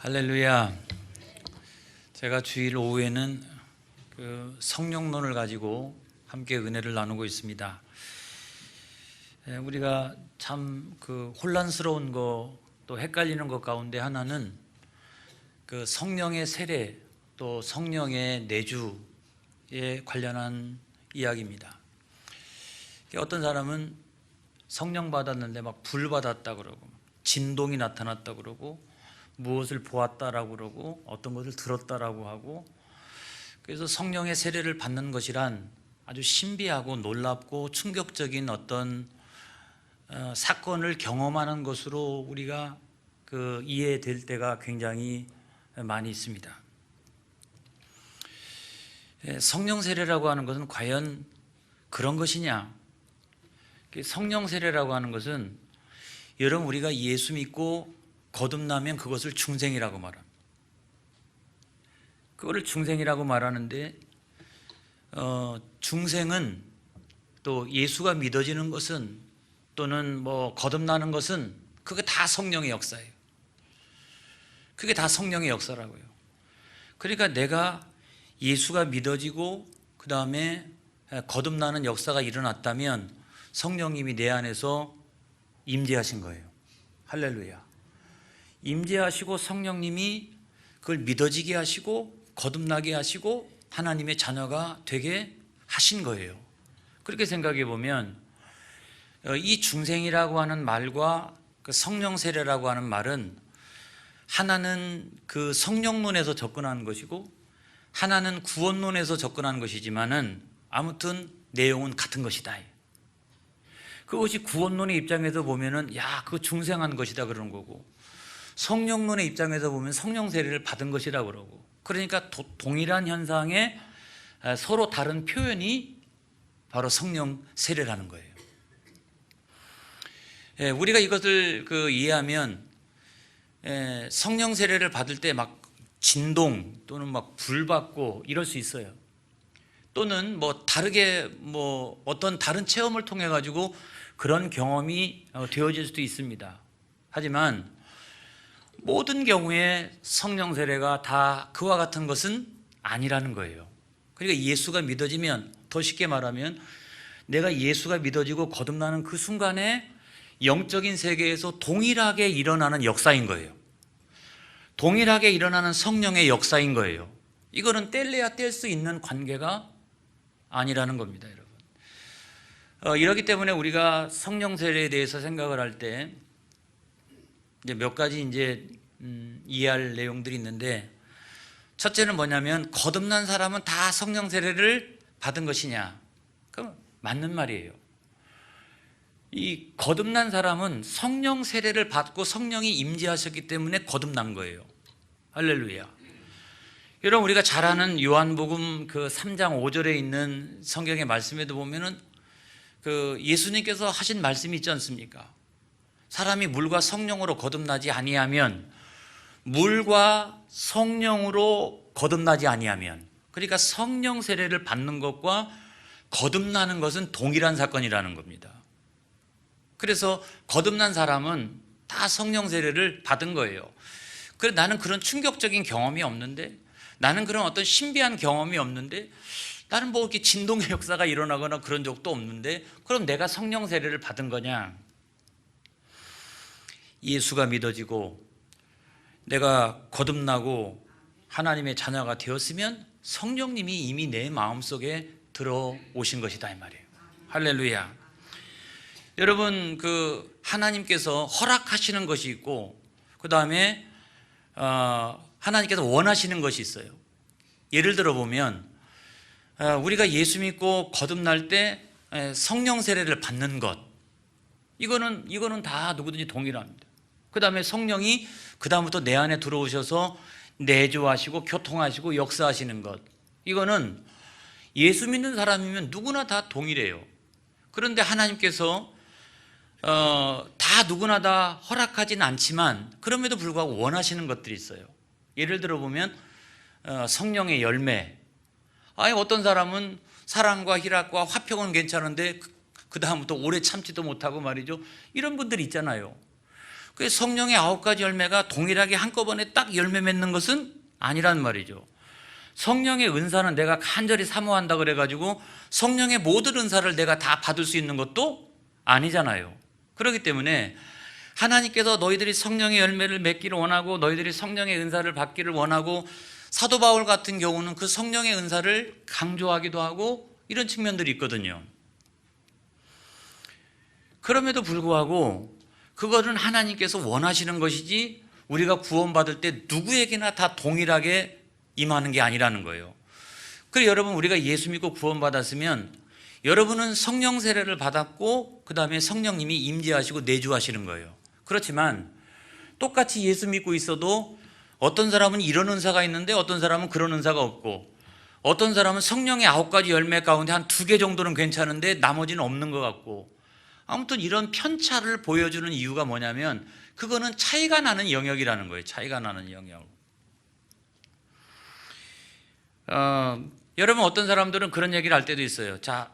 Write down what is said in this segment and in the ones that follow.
할렐루야. 제가 주일 오후에는 성령론을 가지고 함께 은혜를 나누고 있습니다. 우리가 참 혼란스러운 거 또 헷갈리는 것 가운데 하나는 성령의 세례 또 성령의 내주에 관련한 이야기입니다. 어떤 사람은 성령 받았는데 막 불 받았다 그러고 진동이 나타났다 그러고 무엇을 보았다라고 그러고 어떤 것을 들었다라고 하고, 그래서 성령의 세례를 받는 것이란 아주 신비하고 놀랍고 충격적인 어떤 사건을 경험하는 것으로 우리가 이해될 때가 굉장히 많이 있습니다. 성령 세례라고 하는 것은 과연 그런 것이냐? 성령 세례라고 하는 것은 여러분, 우리가 예수 믿고 거듭나면 그것을 중생이라고 말합니다. 그거를 중생이라고 말하는데 중생은 또 예수가 믿어지는 것은 또는 거듭나는 것은 그게 다 성령의 역사예요. 그게 다 성령의 역사라고요. 그러니까 내가 예수가 믿어지고 그 다음에 거듭나는 역사가 일어났다면 성령님이 내 안에서 임재하신 거예요. 할렐루야. 임재하시고 성령님이 그걸 믿어지게 하시고 거듭나게 하시고 하나님의 자녀가 되게 하신 거예요. 그렇게 생각해 보면 이 중생이라고 하는 말과 성령 세례라고 하는 말은 하나는 성령론에서 접근하는 것이고 하나는 구원론에서 접근하는 것이지만은 아무튼 내용은 같은 것이다. 그것이 구원론의 입장에서 보면은 그거 중생한 것이다 그러는 거고, 성령론의 입장에서 보면 성령 세례를 받은 것이다 그러고, 그러니까 동일한 현상에 서로 다른 표현이 바로 성령 세례라는 거예요. 우리가 이것을 이해하면 성령 세례를 받을 때 막 진동 또는 막 불 받고 이럴 수 있어요. 또는 다르게 어떤 다른 체험을 통해 가지고 그런 경험이 되어질 수도 있습니다. 하지만 모든 경우에 성령 세례가 다 그와 같은 것은 아니라는 거예요. 그러니까 예수가 믿어지면, 더 쉽게 말하면 내가 예수가 믿어지고 거듭나는 그 순간에 영적인 세계에서 동일하게 일어나는 역사인 거예요. 동일하게 일어나는 성령의 역사인 거예요. 이거는 뗄래야 뗄 수 있는 관계가 아니라는 겁니다, 여러분. 이렇기 때문에 우리가 성령 세례에 대해서 생각을 할 때 이제 몇 가지 이해할 내용들이 있는데, 첫째는 뭐냐면 거듭난 사람은 다 성령 세례를 받은 것이냐? 그럼 맞는 말이에요. 이 거듭난 사람은 성령 세례를 받고 성령이 임재하셨기 때문에 거듭난 거예요. 할렐루야. 여러분, 우리가 잘 아는 요한복음 3장 5절에 있는 성경의 말씀에도 보면은 예수님께서 하신 말씀이 있지 않습니까? 사람이 물과 성령으로 거듭나지 아니하면, 물과 성령으로 거듭나지 아니하면, 그러니까 성령 세례를 받는 것과 거듭나는 것은 동일한 사건이라는 겁니다. 그래서 거듭난 사람은 다 성령 세례를 받은 거예요. 그래, 나는 그런 충격적인 경험이 없는데, 나는 그런 어떤 신비한 경험이 없는데, 나는 이렇게 진동의 역사가 일어나거나 그런 적도 없는데, 그럼 내가 성령 세례를 받은 거냐? 예수가 믿어지고 내가 거듭나고 하나님의 자녀가 되었으면 성령님이 이미 내 마음속에 들어오신 것이다 이 말이에요. 할렐루야. 여러분, 하나님께서 허락하시는 것이 있고 그 다음에 하나님께서 원하시는 것이 있어요. 예를 들어 보면 우리가 예수 믿고 거듭날 때 성령 세례를 받는 것, 이거는 다 누구든지 동일합니다. 그 다음에 성령이 그 다음부터 내 안에 들어오셔서 내주하시고 교통하시고 역사하시는 것, 이거는 예수 믿는 사람이면 누구나 다 동일해요. 그런데 하나님께서 다 누구나 다 허락하진 않지만 그럼에도 불구하고 원하시는 것들이 있어요. 예를 들어 보면 성령의 열매. 어떤 사람은 사랑과 희락과 화평은 괜찮은데 그 다음부터 오래 참지도 못하고 말이죠. 이런 분들이 있잖아요. 그 성령의 9가지 열매가 동일하게 한꺼번에 딱 열매 맺는 것은 아니란 말이죠. 성령의 은사는 내가 간절히 사모한다 그래가지고 성령의 모든 은사를 내가 다 받을 수 있는 것도 아니잖아요. 그렇기 때문에 하나님께서 너희들이 성령의 열매를 맺기를 원하고 너희들이 성령의 은사를 받기를 원하고, 사도 바울 같은 경우는 그 성령의 은사를 강조하기도 하고 이런 측면들이 있거든요. 그럼에도 불구하고 그것은 하나님께서 원하시는 것이지 우리가 구원받을 때 누구에게나 다 동일하게 임하는 게 아니라는 거예요. 그래서 여러분, 우리가 예수 믿고 구원받았으면 여러분은 성령 세례를 받았고 그 다음에 성령님이 임재하시고 내주하시는 거예요. 그렇지만 똑같이 예수 믿고 있어도 어떤 사람은 이런 은사가 있는데 어떤 사람은 그런 은사가 없고, 어떤 사람은 성령의 9가지 열매 가운데 한 2개 정도는 괜찮은데 나머지는 없는 것 같고, 아무튼 이런 편차를 보여주는 이유가 뭐냐면 그거는 차이가 나는 영역이라는 거예요. 차이가 나는 영역. 여러분, 어떤 사람들은 그런 얘기를 할 때도 있어요. 자,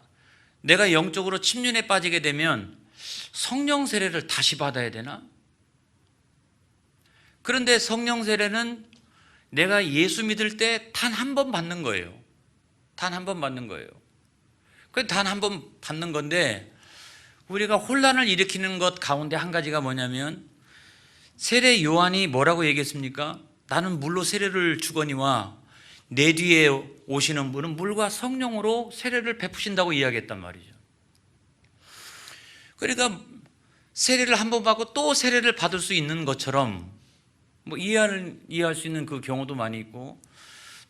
내가 영적으로 침륜에 빠지게 되면 성령 세례를 다시 받아야 되나? 그런데 성령 세례는 내가 예수 믿을 때 단 한 번 받는 거예요. 단 한 번 받는 거예요. 그 단 한 번 받는 건데, 우리가 혼란을 일으키는 것 가운데 한 가지가 뭐냐면, 세례 요한이 뭐라고 얘기했습니까? 나는 물로 세례를 주거니와 내 뒤에 오시는 분은 물과 성령으로 세례를 베푸신다고 이야기했단 말이죠. 그러니까 세례를 한 번 받고 또 세례를 받을 수 있는 것처럼 이해할 수 있는 그 경우도 많이 있고,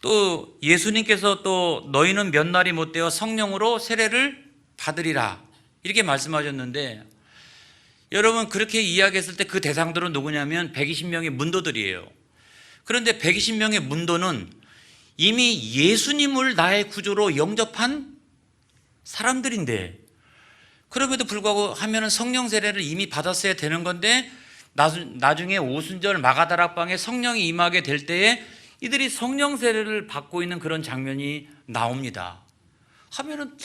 또 예수님께서 또 너희는 몇 날이 못되어 성령으로 세례를 받으리라 이렇게 말씀하셨는데, 여러분, 그렇게 이야기했을 때 그 대상들은 누구냐면 120명의 문도들이에요. 그런데 120명의 문도는 이미 예수님을 나의 구조로 영접한 사람들인데, 그럼에도 불구하고 하면은 성령 세례를 이미 받았어야 되는 건데, 나중에 오순절 마가다락방에 성령이 임하게 될 때에 이들이 성령 세례를 받고 있는 그런 장면이 나옵니다. 하면은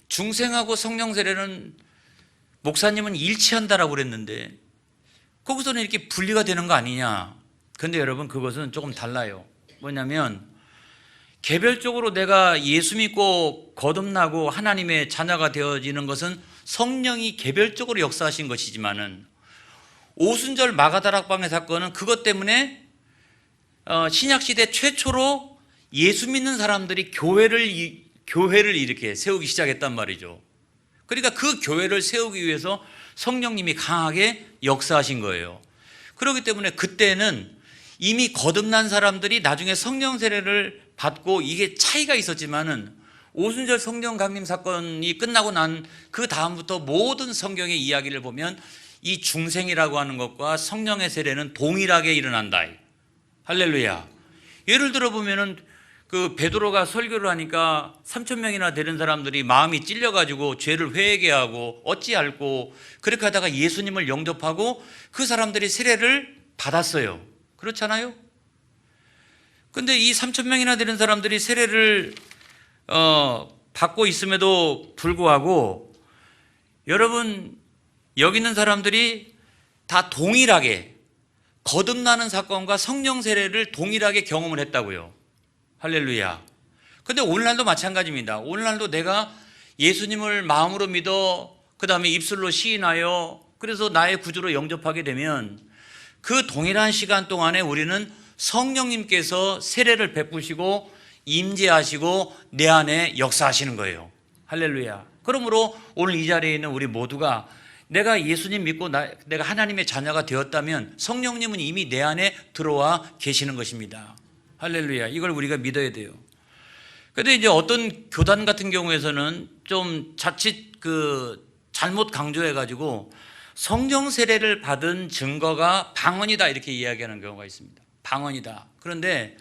중생하고 성령 세례는 목사님은 일치한다라고 그랬는데 거기서는 이렇게 분리가 되는 거 아니냐. 그런데 여러분, 그것은 조금 달라요. 뭐냐면 개별적으로 내가 예수 믿고 거듭나고 하나님의 자녀가 되어지는 것은 성령이 개별적으로 역사하신 것이지만은, 오순절 마가다락방의 사건은 그것 때문에 신약시대 최초로 예수 믿는 사람들이 교회를 이렇게 세우기 시작했단 말이죠. 그러니까 그 교회를 세우기 위해서 성령님이 강하게 역사하신 거예요. 그렇기 때문에 그때는 이미 거듭난 사람들이 나중에 성령 세례를 받고 이게 차이가 있었지만은, 오순절 성령 강림 사건이 끝나고 난 그 다음부터 모든 성경의 이야기를 보면 이 중생이라고 하는 것과 성령의 세례는 동일하게 일어난다. 할렐루야. 예를 들어 보면은 그 베드로가 설교를 하니까 3,000명이나 되는 사람들이 마음이 찔려가지고 죄를 회개하고 어찌할꼬 그렇게 하다가 예수님을 영접하고 그 사람들이 세례를 받았어요. 그렇잖아요? 근데 이 3,000명이나 되는 사람들이 세례를 받고 있음에도 불구하고, 여러분, 여기 있는 사람들이 다 동일하게 거듭나는 사건과 성령 세례를 동일하게 경험을 했다고요. 할렐루야. 근데 오늘날도 마찬가지입니다. 오늘날도 내가 예수님을 마음으로 믿어 그 다음에 입술로 시인하여 그래서 나의 구주로 영접하게 되면 그 동일한 시간 동안에 우리는 성령님께서 세례를 베푸시고 임재하시고 내 안에 역사하시는 거예요. 할렐루야. 그러므로 오늘 이 자리에 있는 우리 모두가 내가 예수님 믿고 내가 하나님의 자녀가 되었다면 성령님은 이미 내 안에 들어와 계시는 것입니다. 할렐루야. 이걸 우리가 믿어야 돼요. 그런데 이제 어떤 교단 같은 경우에서는 좀 자칫 잘못 강조해가지고 성령 세례를 받은 증거가 방언이다 이렇게 이야기하는 경우가 있습니다. 방언이다. 그런데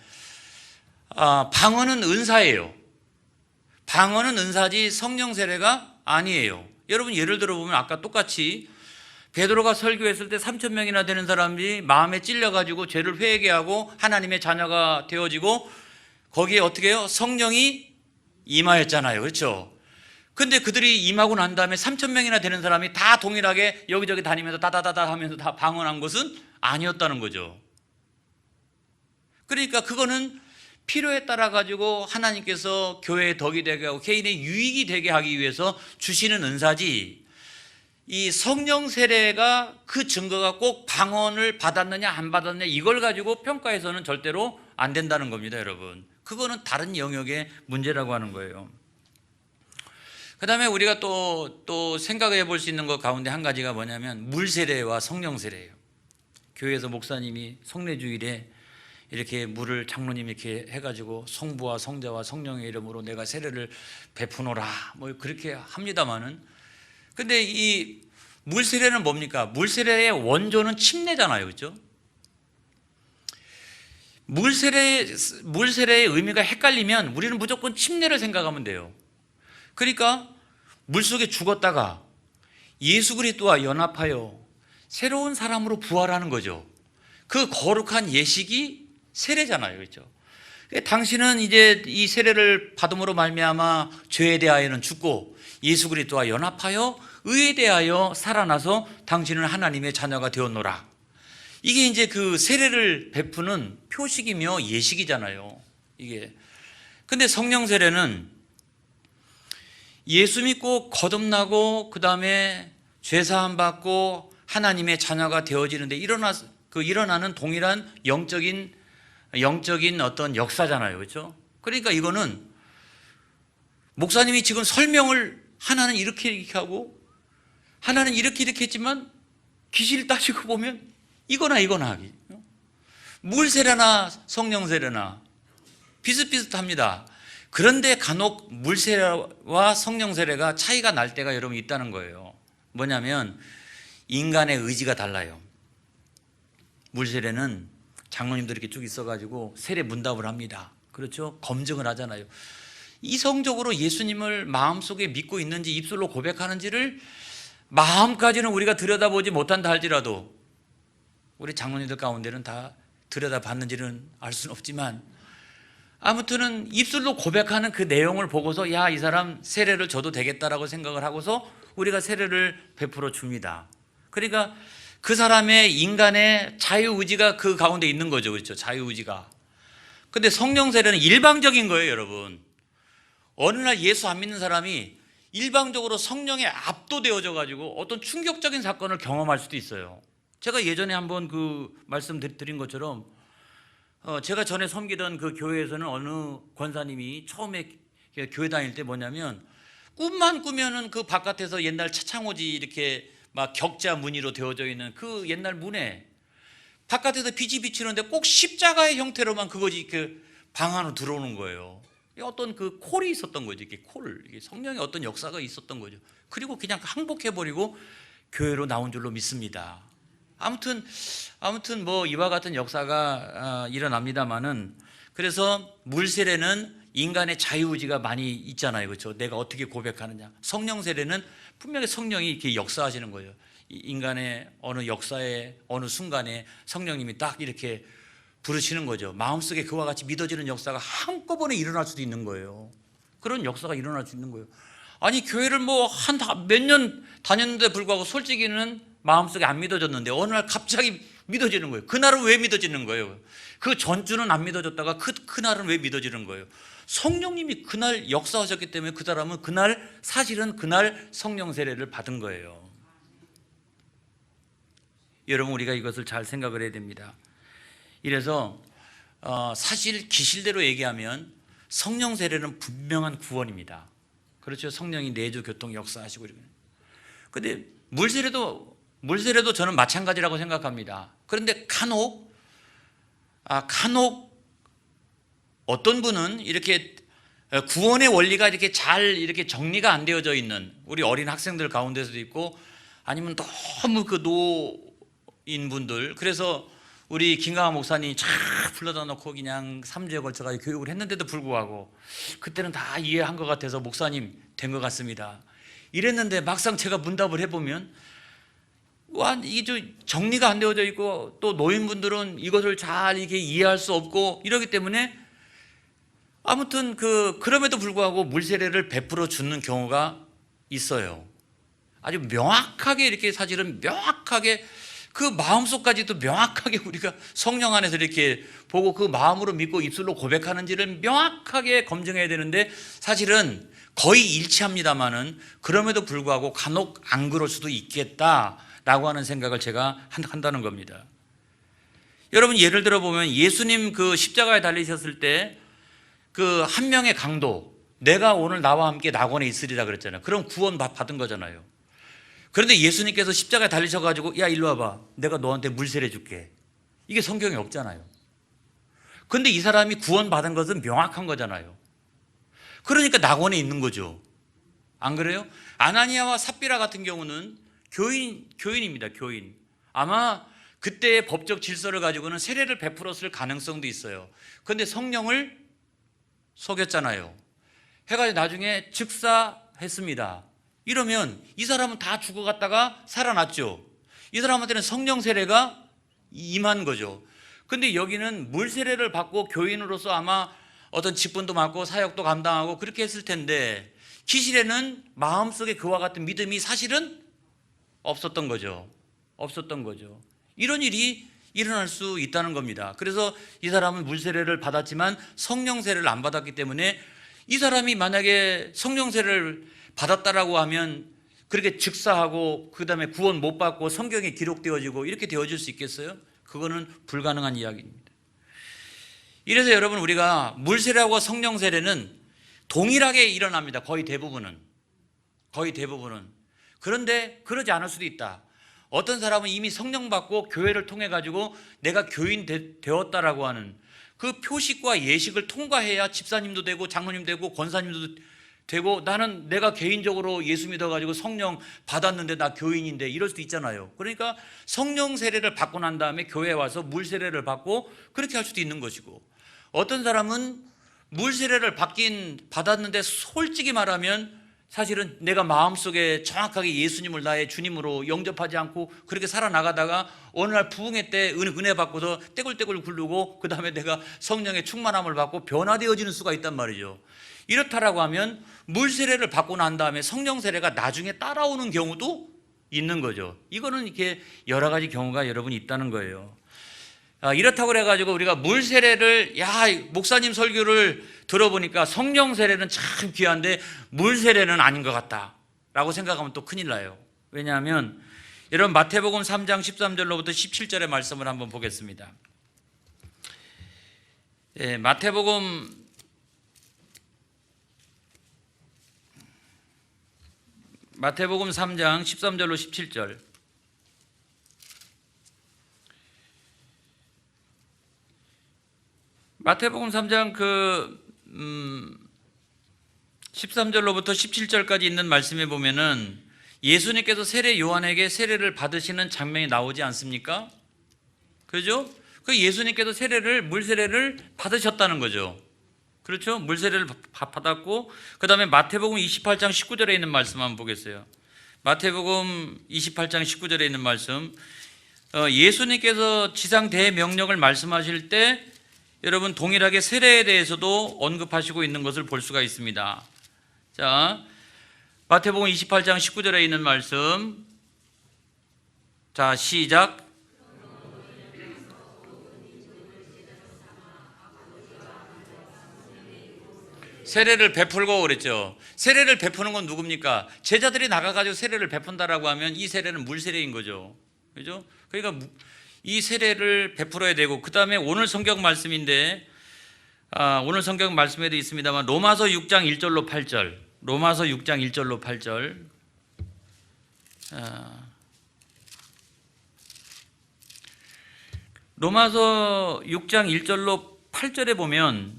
방언은 은사예요. 방언은 은사지 성령 세례가 아니에요. 여러분, 예를 들어보면 아까 똑같이 베드로가 설교했을 때 3,000명이나 되는 사람이 마음에 찔려가지고 죄를 회개하고 하나님의 자녀가 되어지고 거기에 어떻게 해요? 성령이 임하였잖아요. 그렇죠? 근데 그들이 임하고 난 다음에 3,000명이나 되는 사람이 다 동일하게 여기저기 다니면서 다다다다 하면서 다 방언한 것은 아니었다는 거죠. 그러니까 그거는 필요에 따라 가지고 하나님께서 교회의 덕이 되게 하고 개인의 유익이 되게 하기 위해서 주시는 은사지, 이 성령 세례가 그 증거가 꼭 방언을 받았느냐 안 받았느냐 이걸 가지고 평가해서는 절대로 안 된다는 겁니다, 여러분. 그거는 다른 영역의 문제라고 하는 거예요. 그 다음에 우리가 또 생각해 볼 수 있는 것 가운데 한 가지가 뭐냐면 물 세례와 성령 세례예요. 교회에서 목사님이 성례주일에 이렇게 물을 장로님이 이렇게 해가지고 성부와 성자와 성령의 이름으로 내가 세례를 베푸노라 뭐 그렇게 합니다만은, 근데 이 물 세례는 뭡니까? 물 세례의 원조는 침례잖아요, 그렇죠? 물 세례의 의미가 헷갈리면 우리는 무조건 침례를 생각하면 돼요. 그러니까 물속에 죽었다가 예수 그리스도와 연합하여 새로운 사람으로 부활하는 거죠. 그 거룩한 예식이 세례잖아요, 그렇죠? 당신은 이제 이 세례를 받음으로 말미암아 죄에 대하여는 죽고 예수 그리스도와 연합하여 의에 대하여 살아나서 당신은 하나님의 자녀가 되었노라. 이게 이제 그 세례를 베푸는 표식이며 예식이잖아요, 이게. 근데 성령 세례는 예수 믿고 거듭나고 그 다음에 죄사함 받고 하나님의 자녀가 되어지는데 일어나는 동일한 영적인 어떤 역사잖아요, 그렇죠? 그러니까 이거는 목사님이 지금 설명을 하나는 이렇게 하고 하나는 이렇게 했지만 기실 따지고 보면 이거나 하기. 물 세례나 성령 세례나 비슷비슷합니다. 그런데 간혹 물 세례와 성령 세례가 차이가 날 때가 여러분 있다는 거예요. 뭐냐면 인간의 의지가 달라요. 물 세례는 장로님들이 이렇게 쭉 있어가지고 세례 문답을 합니다. 그렇죠? 검증을 하잖아요. 이성적으로 예수님을 마음속에 믿고 있는지 입술로 고백하는지를 마음까지는 우리가 들여다보지 못한다 할지라도, 우리 장로님들 가운데는 다 들여다봤는지는 알 수는 없지만 아무튼 입술로 고백하는 그 내용을 보고서 야, 이 사람 세례를 줘도 되겠다라고 생각을 하고서 우리가 세례를 베풀어 줍니다. 그러니까 그 사람의 인간의 자유의지가 그 가운데 있는 거죠, 그렇죠? 자유의지가. 근데 성령 세례는 일방적인 거예요, 여러분. 어느 날 예수 안 믿는 사람이 일방적으로 성령에 압도되어져 가지고 어떤 충격적인 사건을 경험할 수도 있어요. 제가 예전에 한번 그 말씀드린 것처럼 제가 전에 섬기던 그 교회에서는 어느 권사님이 처음에 교회 다닐 때 뭐냐면 꿈만 꾸면은 그 바깥에서 옛날 차창호지 이렇게 막 격자 무늬로 되어져 있는 그 옛날 문에 바깥에서 빛이 비치는데 꼭 십자가의 형태로만 그것이 그 방 안으로 들어오는 거예요. 어떤 그 콜이 있었던 거죠. 이게 이게 성령의 어떤 역사가 있었던 거죠. 그리고 그냥 항복해버리고 교회로 나온 줄로 믿습니다. 아무튼 뭐 이와 같은 역사가 일어납니다만은, 그래서 물 세례는 인간의 자유의지가 많이 있잖아요, 그렇죠? 내가 어떻게 고백하느냐. 성령 세례는 분명히 성령이 이렇게 역사하시는 거예요. 인간의 어느 역사에 어느 순간에 성령님이 딱 이렇게 부르시는 거죠. 마음속에 그와 같이 믿어지는 역사가 한꺼번에 일어날 수도 있는 거예요. 그런 역사가 일어날 수 있는 거예요. 아니 교회를 뭐 몇 년 다녔는데 불구하고 솔직히는 마음속에 안 믿어졌는데 어느 날 갑자기 믿어지는 거예요. 그날은 왜 믿어지는 거예요? 그 전주는 안 믿어졌다가 그날은 왜 믿어지는 거예요? 성령님이 그날 역사하셨기 때문에 그 사람은 사실은 그날 성령 세례를 받은 거예요. 여러분, 우리가 이것을 잘 생각을 해야 됩니다. 이래서 사실 기실대로 얘기하면 성령 세례는 분명한 구원입니다. 그렇죠? 성령이 내주 교통 역사하시고 이러면. 근데 물 세례도 저는 마찬가지라고 생각합니다. 그런데 간혹 어떤 분은 이렇게 구원의 원리가 이렇게 잘 이렇게 정리가 안 되어져 있는 우리 어린 학생들 가운데서도 있고, 아니면 너무 그 노인분들, 그래서 우리 김강하 목사님이 쫙 불러다 놓고 그냥 3주에 걸쳐가지고 교육을 했는데도 불구하고 그때는 다 이해한 것 같아서 목사님 된 것 같습니다. 이랬는데 막상 제가 문답을 해보면 이게 정리가 안 되어져 있고, 또 노인분들은 이것을 잘 이렇게 이해할 수 없고 이러기 때문에 아무튼 그럼에도 불구하고 물세례를 베풀어 주는 경우가 있어요. 아주 명확하게 이렇게 사실은 명확하게 그 마음속까지도 명확하게 우리가 성령 안에서 이렇게 보고 그 마음으로 믿고 입술로 고백하는지를 명확하게 검증해야 되는데 사실은 거의 일치합니다만은 그럼에도 불구하고 간혹 안 그럴 수도 있겠다라고 하는 생각을 제가 한다는 겁니다. 여러분 예를 들어 보면 예수님 그 십자가에 달리셨을 때 그 한 명의 강도, 내가 오늘 나와 함께 낙원에 있으리라 그랬잖아요. 그럼 구원 받은 거잖아요. 그런데 예수님께서 십자가에 달리셔가지고 야 일로 와봐, 내가 너한테 물세례 줄게, 이게 성경에 없잖아요. 그런데 이 사람이 구원 받은 것은 명확한 거잖아요. 그러니까 낙원에 있는 거죠. 안 그래요? 아나니아와 삽비라 같은 경우는 교인입니다. 교인. 아마 그때의 법적 질서를 가지고는 세례를 베풀었을 가능성도 있어요. 그런데 성령을 속였잖아요. 해가지고 나중에 즉사했습니다. 이러면 이 사람은 다 죽어갔다가 살아났죠. 이 사람한테는 성령 세례가 임한 거죠. 근데 여기는 물 세례를 받고 교인으로서 아마 어떤 직분도 맡고 사역도 감당하고 그렇게 했을 텐데 기실에는 마음속에 그와 같은 믿음이 사실은 없었던 거죠. 없었던 거죠. 이런 일이 일어날 수 있다는 겁니다. 그래서 이 사람은 물 세례를 받았지만 성령 세례를 안 받았기 때문에 이 사람이 만약에 성령 세례를 받았다라고 하면 그렇게 즉사하고 그 다음에 구원 못 받고 성경에 기록되어지고 이렇게 되어질 수 있겠어요? 그거는 불가능한 이야기입니다. 이래서 여러분 우리가 물세례하고 성령 세례는 동일하게 일어납니다. 거의 대부분은. 그런데 그러지 않을 수도 있다. 어떤 사람은 이미 성령 받고 교회를 통해 가지고 내가 교인 되었다라고 하는 그 표식과 예식을 통과해야 집사님도 되고 장로님 되고 권사님도 되고 나는 내가 개인적으로 예수 믿어가지고 성령 받았는데 나 교인인데 이럴 수도 있잖아요. 그러니까 성령 세례를 받고 난 다음에 교회에 와서 물 세례를 받고 그렇게 할 수도 있는 것이고, 어떤 사람은 물 세례를 받았는데 솔직히 말하면 사실은 내가 마음속에 정확하게 예수님을 나의 주님으로 영접하지 않고 그렇게 살아나가다가 어느 날 부흥회 때 은혜 받고서 떼굴떼굴 굴르고 그 다음에 내가 성령의 충만함을 받고 변화되어지는 수가 있단 말이죠. 이렇다라고 하면 물 세례를 받고 난 다음에 성령 세례가 나중에 따라오는 경우도 있는 거죠. 이거는 이렇게 여러 가지 경우가 여러분 있다는 거예요. 이렇다고 그래가지고 우리가 물 세례를 목사님 설교를 들어보니까 성령 세례는 참 귀한데 물 세례는 아닌 것 같다라고 생각하면 또 큰일 나요. 왜냐하면 여러분 마태복음 3장 13절로부터 17절의 말씀을 한번 보겠습니다. 마태복음 3장 13절로 17절. 마태복음 3장 13절로부터 17절까지 있는 말씀에 보면은 예수님께서 세례 요한에게 세례를 받으시는 장면이 나오지 않습니까? 그죠? 그 예수님께서 물 세례를 받으셨다는 거죠. 그렇죠? 물 세례를 받았고, 그 다음에 마태복음 28장 19절에 있는 말씀 한번 보겠어요. 마태복음 28장 19절에 있는 말씀. 예수님께서 지상 대명령을 말씀하실 때 여러분 동일하게 세례에 대해서도 언급하시고 있는 것을 볼 수가 있습니다. 자, 마태복음 28장 19절에 있는 말씀. 자, 시작. 세례를 베풀고 그랬죠. 세례를 베푸는 건 누굽니까? 제자들이 나가가지고 세례를 베푼다라고 하면 이 세례는 물 세례인 거죠. 그죠? 그러니까 이 세례를 베풀어야 되고, 그 다음에 오늘 성경 말씀인데, 오늘 성경 말씀에도 있습니다만 로마서 6장 1절로 8절, 로마서 6장 1절로 8절. 로마서 6장 1절로 8절에 보면,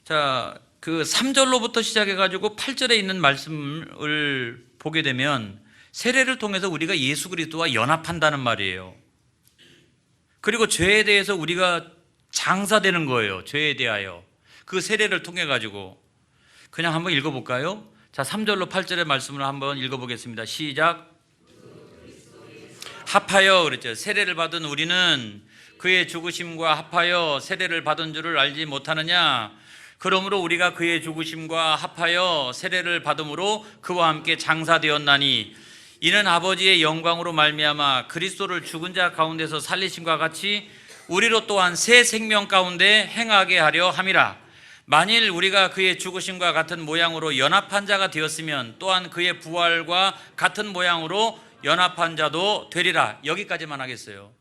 자, 그 3절로부터 시작해가지고 8절에 있는 말씀을 보게 되면 세례를 통해서 우리가 예수 그리스도와 연합한다는 말이에요. 그리고 죄에 대해서 우리가 장사되는 거예요. 죄에 대하여. 그 세례를 통해 가지고. 그냥 한번 읽어볼까요? 자, 3절로 8절의 말씀을 한번 읽어보겠습니다. 시작. 합하여 그랬죠. 세례를 받은 우리는 그의 죽으심과 합하여 세례를 받은 줄을 알지 못하느냐. 그러므로 우리가 그의 죽으심과 합하여 세례를 받음으로 그와 함께 장사되었나니 이는 아버지의 영광으로 말미암아 그리스도를 죽은 자 가운데서 살리심과 같이 우리로 또한 새 생명 가운데 행하게 하려 함이라. 만일 우리가 그의 죽으심과 같은 모양으로 연합한 자가 되었으면 또한 그의 부활과 같은 모양으로 연합한 자도 되리라. 여기까지만 하겠어요.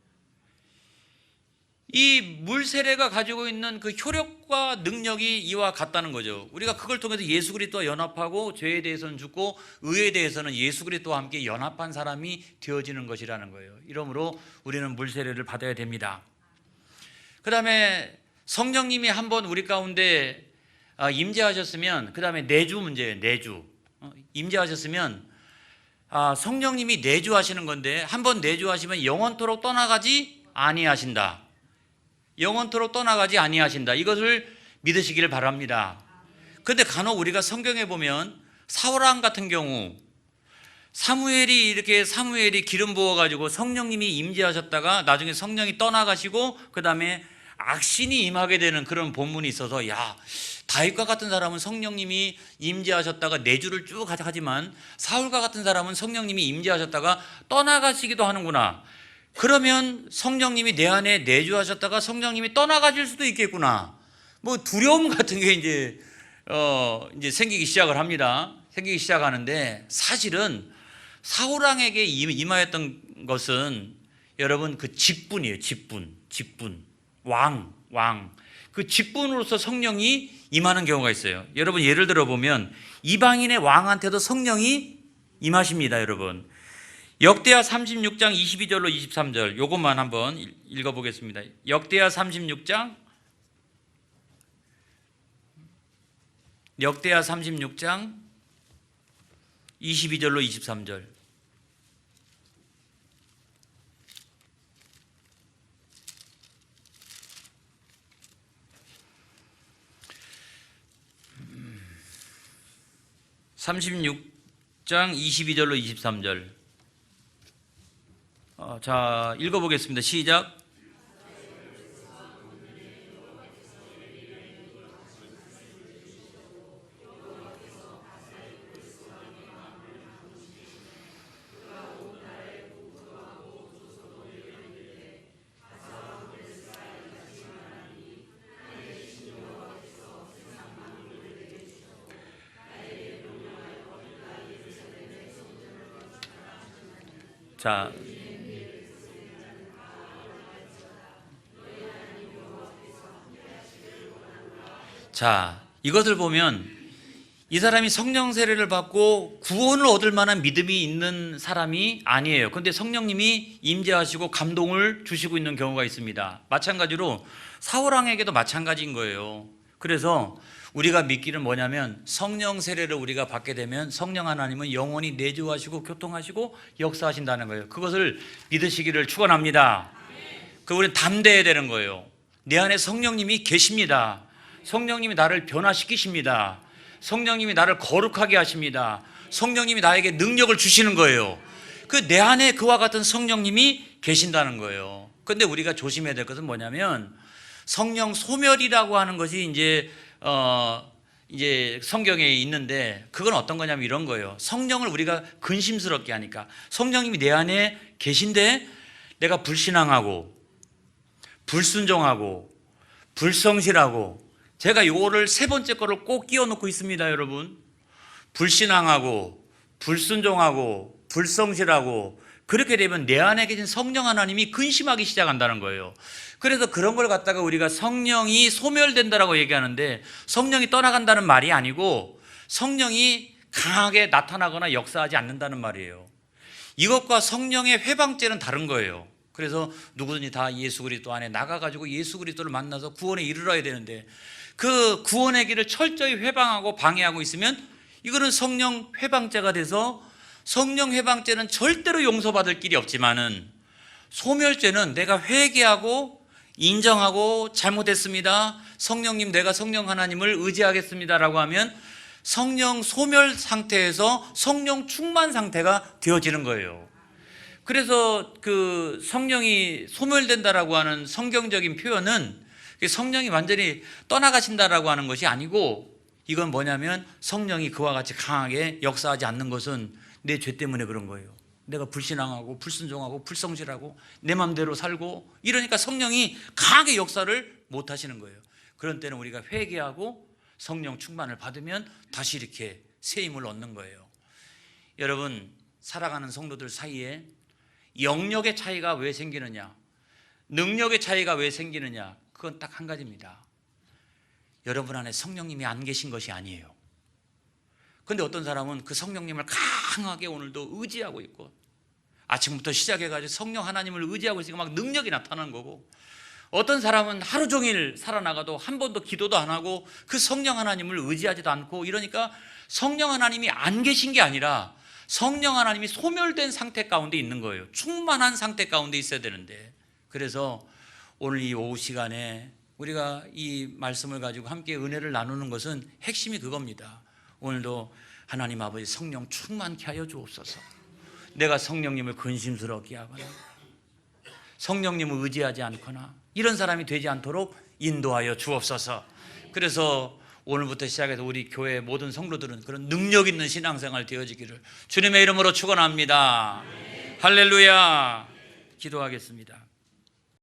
이 물세례가 가지고 있는 그 효력과 능력이 이와 같다는 거죠. 우리가 그걸 통해서 예수 그리스도와 연합하고 죄에 대해서는 죽고 의에 대해서는 예수 그리스도와 함께 연합한 사람이 되어지는 것이라는 거예요. 이러므로 우리는 물세례를 받아야 됩니다. 그 다음에 성령님이 한번 우리 가운데 임재하셨으면, 그 다음에 내주 문제예요. 내주. 임재하셨으면 성령님이 내주하시는 건데, 한번 내주하시면 영원토록 떠나가지 아니하신다. 영원토록 떠나가지 아니하신다. 이것을 믿으시기를 바랍니다. 그런데 간혹 우리가 성경에 보면 사울왕 같은 경우 사무엘이 기름 부어가지고 성령님이 임재하셨다가 나중에 성령이 떠나가시고 그 다음에 악신이 임하게 되는 그런 본문이 있어서, 야, 다윗과 같은 사람은 성령님이 임재하셨다가 내주를 쭉 하지만 사울과 같은 사람은 성령님이 임재하셨다가 떠나가시기도 하는구나. 그러면 성령님이 내 안에 내주하셨다가 성령님이 떠나가실 수도 있겠구나. 뭐 두려움 같은 게 이제 생기기 시작을 합니다. 생기기 시작하는데, 사실은 사울왕에게 임하였던 것은 여러분 그 직분이에요. 직분. 왕. 그 직분으로서 성령이 임하는 경우가 있어요. 여러분 예를 들어 보면 이방인의 왕한테도 성령이 임하십니다, 여러분. 역대하 36장 22절로 23절 요것만 한번 읽어보겠습니다. 역대하 36장 22절로 23절. (36장 22절로 23절) 자, 읽어보겠습니다. 시작. 자, 이것을 보면 이 사람이 성령 세례를 받고 구원을 얻을 만한 믿음이 있는 사람이 아니에요. 그런데 성령님이 임재하시고 감동을 주시고 있는 경우가 있습니다. 마찬가지로 사울왕에게도 마찬가지인 거예요. 그래서 우리가 믿기는 뭐냐면, 성령 세례를 우리가 받게 되면 성령 하나님은 영원히 내주하시고 교통하시고 역사하신다는 거예요. 그것을 믿으시기를 축원합니다. 우리는 담대해야 되는 거예요. 내 안에 성령님이 계십니다. 성령님이 나를 변화시키십니다. 성령님이 나를 거룩하게 하십니다. 성령님이 나에게 능력을 주시는 거예요. 그 내 안에 그와 같은 성령님이 계신다는 거예요. 그런데 우리가 조심해야 될 것은 뭐냐면, 성령 소멸이라고 하는 것이 이제 성경에 있는데, 그건 어떤 거냐면 이런 거예요. 성령을 우리가 근심스럽게 하니까, 성령님이 내 안에 계신데 내가 불신앙하고 불순종하고 불성실하고, 제가 요거를 세 번째 거를 꼭 끼워 놓고 있습니다, 여러분. 불신앙하고 불순종하고 불성실하고, 그렇게 되면 내 안에 계신 성령 하나님이 근심하기 시작한다는 거예요. 그래서 그런 걸 갖다가 우리가 성령이 소멸된다라고 얘기하는데, 성령이 떠나간다는 말이 아니고 성령이 강하게 나타나거나 역사하지 않는다는 말이에요. 이것과 성령의 회방죄는 다른 거예요. 그래서 누구든지 다 예수 그리스도 안에 나가가지고 예수 그리스도를 만나서 구원에 이르러야 되는데, 그 구원의 길을 철저히 회방하고 방해하고 있으면 이거는 성령 회방죄가 돼서, 성령 회방죄는 절대로 용서받을 길이 없지만은, 소멸죄는 내가 회개하고 인정하고 잘못했습니다, 성령님 내가 성령 하나님을 의지하겠습니다라고 하면 성령 소멸 상태에서 성령 충만 상태가 되어지는 거예요. 그래서 그 성령이 소멸된다라고 하는 성경적인 표현은 성령이 완전히 떠나가신다라고 하는 것이 아니고, 이건 뭐냐면 성령이 그와 같이 강하게 역사하지 않는 것은 내 죄 때문에 그런 거예요. 내가 불신앙하고 불순종하고 불성실하고 내 맘대로 살고 이러니까 성령이 강하게 역사를 못 하시는 거예요. 그런 때는 우리가 회개하고 성령 충만을 받으면 다시 이렇게 새 힘을 얻는 거예요. 여러분, 살아가는 성도들 사이에 영역의 차이가 왜 생기느냐, 능력의 차이가 왜 생기느냐, 그건 딱 한 가지입니다. 여러분 안에 성령님이 안 계신 것이 아니에요. 그런데 어떤 사람은 그 성령님을 강하게 오늘도 의지하고 있고, 아침부터 시작해가지고 성령 하나님을 의지하고 있으니까 막 능력이 나타나는 거고, 어떤 사람은 하루 종일 살아나가도 한 번도 기도도 안 하고 그 성령 하나님을 의지하지도 않고 이러니까 성령 하나님이 안 계신 게 아니라 성령 하나님이 소멸된 상태 가운데 있는 거예요. 충만한 상태 가운데 있어야 되는데, 그래서 오늘 이 오후 시간에 우리가 이 말씀을 가지고 함께 은혜를 나누는 것은 핵심이 그겁니다. 오늘도 하나님 아버지 성령 충만케 하여 주옵소서. 내가 성령님을 근심스럽게 하거나 성령님을 의지하지 않거나 이런 사람이 되지 않도록 인도하여 주옵소서. 그래서 오늘부터 시작해서 우리 교회 모든 성도들은 그런 능력 있는 신앙생활 되어지기를 주님의 이름으로 축원합니다. 할렐루야. 기도하겠습니다.